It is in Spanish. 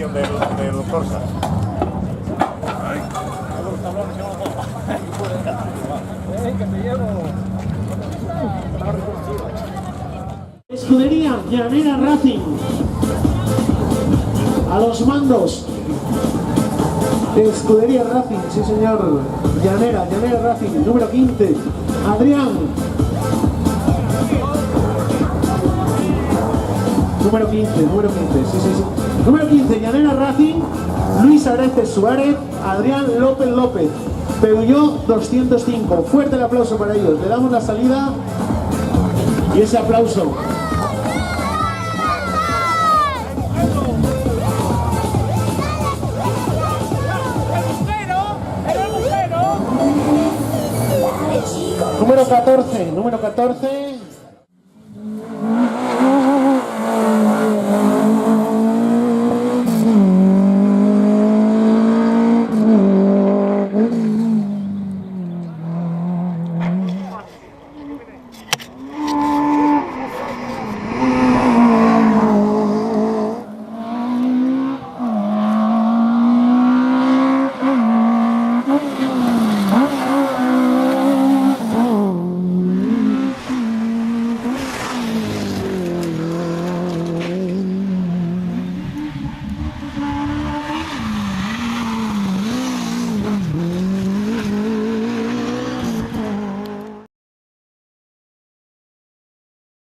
pabellón del Corsa. Escudería Llanera Racing. A los mandos. Escudería Racing, sí señor. Llanera Racing, número 15. Adrián. Número 15, sí. Número 15, Llanera Racing, Luis Areces Suárez, Adrián López. Peugeot 205. Fuerte el aplauso para ellos. Le damos la salida y ese aplauso. Número 14.